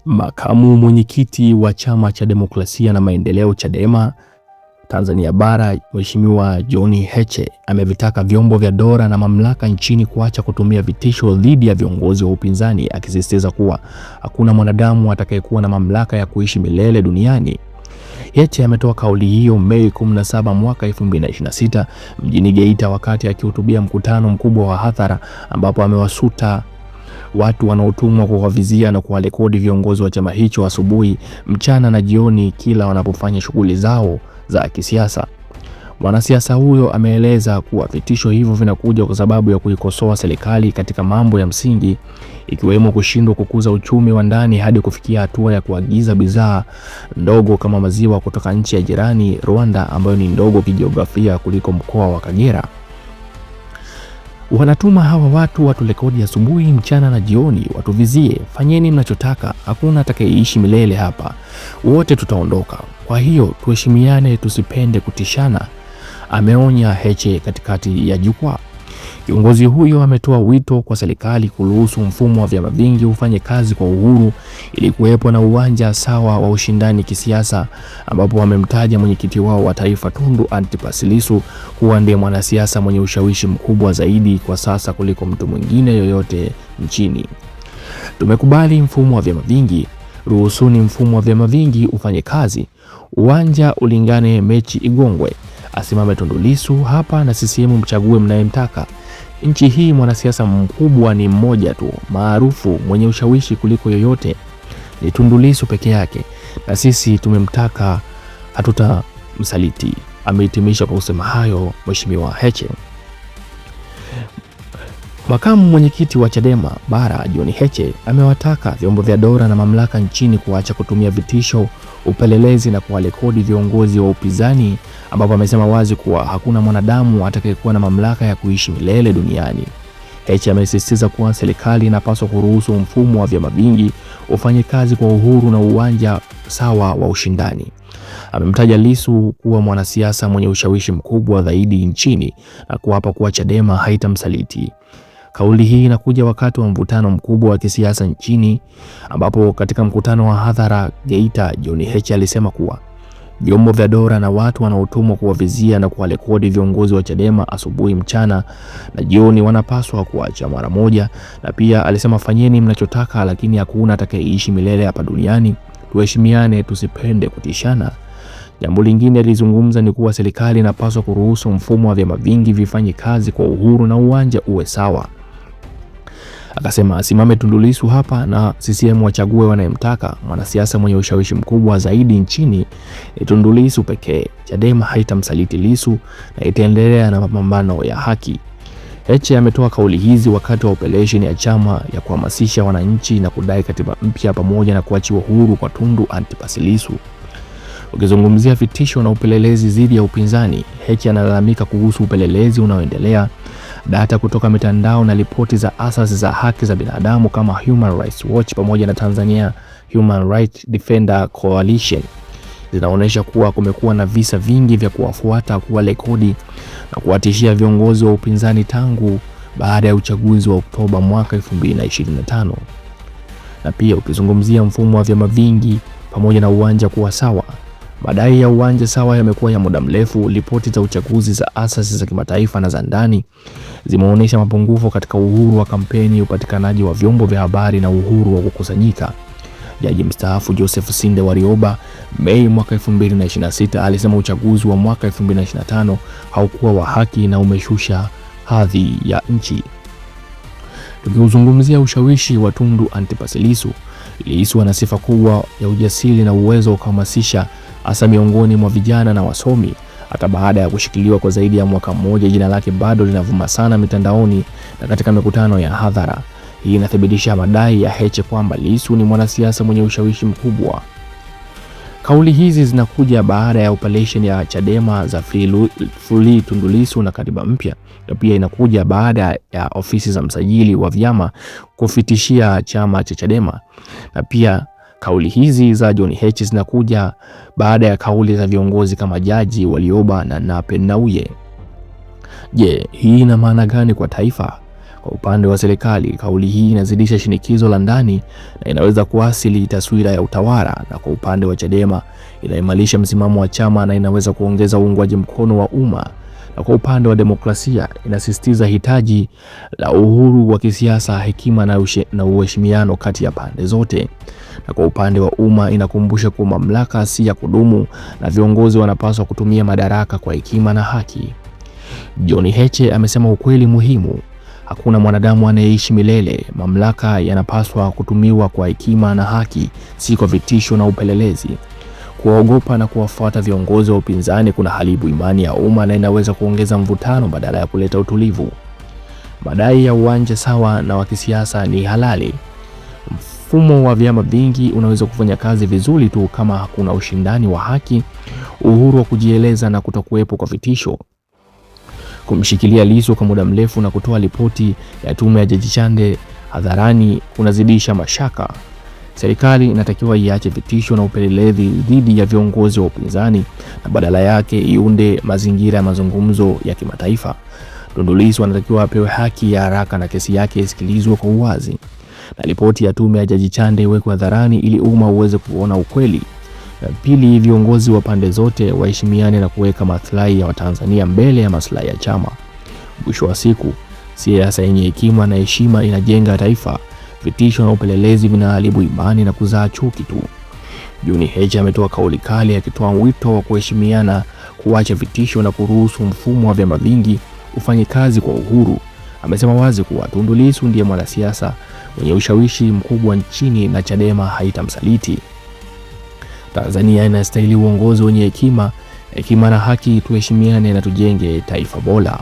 Makamu mwenyekiti wa Chama cha Demokrasia na Maendeleo Chadema Tanzania Bara, Mheshimiwa John Heche amevitaka vyombo vya dola na mamlaka nchini kuacha kutumia vitisho dhidi ya viongozi wa upinzani, akisisitiza kuwa hakuna mwanadamu atakayekuwa na mamlaka ya kuishi milele duniani. Heche ametoa kauli hiyo Mei 17 mwaka 2026 mjini Geita wakati akihutubia mkutano mkubwa wa hadhara, ambapo amewasuta watu wanaotumwa kuwavizia na kuwarekodi viongozi wa chama hicho asubuhi, mchana na jioni kila wanapofanya shughuli zao za kisiasa. Mwanasiasa huyo ameeleza kuwa vitisho hivyo vinakuja kwa sababu ya kuikosoa serikali katika mambo ya msingi, ikiwemo kushindwa kukuza uchumi wa ndani hadi kufikia hatua ya kuagiza bidhaa ndogo kama maziwa kutoka nchi ya jirani Rwanda, ambayo ni ndogo kijiografia kuliko mkoa wa Kagera. Wanatuma hawa watu waturekodi asubuhi, mchana na jioni, watuvizie, fanyeni mnachotaka, hakuna atakayeishi milele hapa, wote tutaondoka. Kwa hiyo tuheshimiane, tusipende kutishana, ameonya Heche katikati ya jukwaa. Kiongozi huyo ametoa wito kwa serikali kuruhusu mfumo wa vyama vingi ufanye kazi kwa uhuru ili kuwepo na uwanja sawa wa ushindani kisiasa, ambapo wamemtaja mwenyekiti wao wa taifa Tundu Antipas Lissu kuwa ndiye mwanasiasa mwenye ushawishi mkubwa zaidi kwa sasa kuliko mtu mwingine yoyote nchini. Tumekubali mfumo wa vyama vingi, ruhusuni mfumo wa vyama vingi ufanye kazi, uwanja ulingane, mechi igongwe, asimame Tundu Lissu hapa na CCM mchague mnayemtaka. Nchi hii mwanasiasa mkubwa ni mmoja tu, maarufu, mwenye ushawishi kuliko yoyote, ni Tundu Lissu peke yake, na sisi tumemtaka, hatutamsaliti. Amehitimisha kwa kusema hayo Mheshimiwa Heche. Makamu mwenyekiti wa Chadema Bara John Heche amewataka vyombo vya dola na mamlaka nchini kuacha kutumia vitisho, upelelezi na kuwarekodi viongozi wa upinzani, ambapo amesema wazi kuwa hakuna mwanadamu atakayekuwa na mamlaka ya kuishi milele duniani. Heche amesisitiza kuwa serikali inapaswa kuruhusu mfumo wa vyama vingi ufanye kazi kwa uhuru na uwanja sawa wa ushindani. Amemtaja Lissu kuwa mwanasiasa mwenye ushawishi mkubwa zaidi nchini na kuapa kuwa Chadema haitamsaliti. Kauli hii inakuja wakati wa mvutano mkubwa wa kisiasa nchini, ambapo katika mkutano wa hadhara Geita, John Heche alisema kuwa vyombo vya dola na watu wanaotumwa kuwavizia na kuwarekodi viongozi wa Chadema asubuhi, mchana na jioni wanapaswa kuacha mara moja, na pia alisema fanyeni mnachotaka, lakini hakuna atakayeishi milele hapa duniani, tuheshimiane, tusipende kutishana. Jambo lingine alizungumza ni kuwa serikali inapaswa kuruhusu mfumo wa vyama vingi vifanye kazi kwa uhuru na uwanja uwe sawa. Akasema asimame Tundu Lissu hapa na CCM wachague wanayemtaka. Mwanasiasa mwenye ushawishi mkubwa zaidi nchini ni Tundu Lissu pekee. Chadema haitamsaliti Lissu na itaendelea na mapambano ya haki. Heche ametoa kauli hizi wakati wa operesheni ya chama ya kuhamasisha wananchi na kudai katiba mpya pamoja na kuachiwa huru kwa Tundu Antipas Lissu. Ukizungumzia vitisho na upelelezi dhidi ya upinzani, Heche analalamika kuhusu upelelezi unaoendelea, data kutoka mitandao na ripoti za asasi za haki za binadamu kama Human Rights Watch pamoja na Tanzania Human Rights Defender Coalition zinaonyesha kuwa kumekuwa na visa vingi vya kuwafuata, kuwarekodi na kuwatishia viongozi wa upinzani tangu baada ya uchaguzi wa Oktoba mwaka 2025. Na pia ukizungumzia mfumo wa vyama vingi pamoja na uwanja kuwa sawa, madai ya uwanja sawa yamekuwa ya muda mrefu. Ripoti za uchaguzi za asasi za kimataifa na za ndani zimeonyesha mapungufu katika uhuru wa kampeni, upatikanaji wa vyombo vya habari na uhuru wa kukusanyika. Jaji mstaafu Joseph Sinde Warioba Mei mwaka 2026 alisema uchaguzi wa mwaka 2025 haukuwa wa haki na umeshusha hadhi ya nchi. Tukizungumzia ushawishi wa Tundu Antipas Lissu, Lissu ana sifa kubwa ya ujasiri na uwezo wa kuhamasisha hasa miongoni mwa vijana na wasomi. Hata baada ya kushikiliwa kwa zaidi ya mwaka mmoja, jina lake bado linavuma sana mitandaoni na katika mikutano ya hadhara. Hii inathibitisha madai ya Heche kwamba Lissu ni mwanasiasa mwenye ushawishi mkubwa. Kauli hizi zinakuja baada ya operation ya Chadema za Free Tundu Lissu na katiba mpya, na pia inakuja baada ya ofisi za msajili wa vyama kufitishia chama cha Chadema. Na pia kauli hizi za John Heche zinakuja baada ya kauli za viongozi kama Jaji Warioba na Nape Nnauye. Je, hii ina maana gani kwa taifa? Kwa upande wa serikali, kauli hii inazidisha shinikizo la ndani na inaweza kuasili taswira ya utawala, na kwa upande wa Chadema inaimarisha msimamo wa chama na inaweza kuongeza uungwaji mkono wa umma, na kwa upande wa demokrasia inasisitiza hitaji la uhuru wa kisiasa, hekima na uheshimiano kati ya pande zote. Na kwa upande wa umma inakumbusha kuwa mamlaka si ya kudumu na viongozi wanapaswa kutumia madaraka kwa hekima na haki. John Heche amesema ukweli muhimu: hakuna mwanadamu anayeishi milele. Mamlaka yanapaswa kutumiwa kwa hekima na haki, si kwa vitisho na upelelezi. Kuwaogopa na kuwafuata viongozi wa upinzani kuna haribu imani ya umma na inaweza kuongeza mvutano badala ya kuleta utulivu. Madai ya uwanja sawa na wa kisiasa ni halali. Mfumo wa vyama vingi unaweza kufanya kazi vizuri tu kama hakuna ushindani wa haki, uhuru wa kujieleza na kutokuwepo kwa vitisho. Kumshikilia Lissu kwa muda mrefu na kutoa ripoti ya tume ya Jaji Chande hadharani kunazidisha mashaka. Serikali inatakiwa iache vitisho na upelelezi dhidi ya viongozi wa upinzani na badala yake iunde mazingira ya mazungumzo ya kimataifa. Tundu Lissu anatakiwa apewe haki ya haraka na kesi yake isikilizwe kwa uwazi, na ripoti ya tume ya Jaji Chande iwekwe hadharani ili umma uweze kuona ukweli. Na pili, viongozi wa pande zote waheshimiane na kuweka maslahi ya Watanzania mbele ya maslahi ya chama. Mwisho wa siku, siasa yenye hekima na heshima inajenga taifa. Vitisho na upelelezi vinaharibu imani na kuzaa chuki tu. John Heche ametoa kauli kali akitoa wito wa kuheshimiana, kuacha vitisho na kuruhusu mfumo wa vyama vingi ufanye kazi kwa uhuru. Amesema wazi kuwa Tundu Lissu ndiye mwanasiasa mwenye ushawishi mkubwa nchini na Chadema haitamsaliti. Tanzania inastahili uongozi wenye hekima na haki. Tuheshimiane na tujenge taifa bora.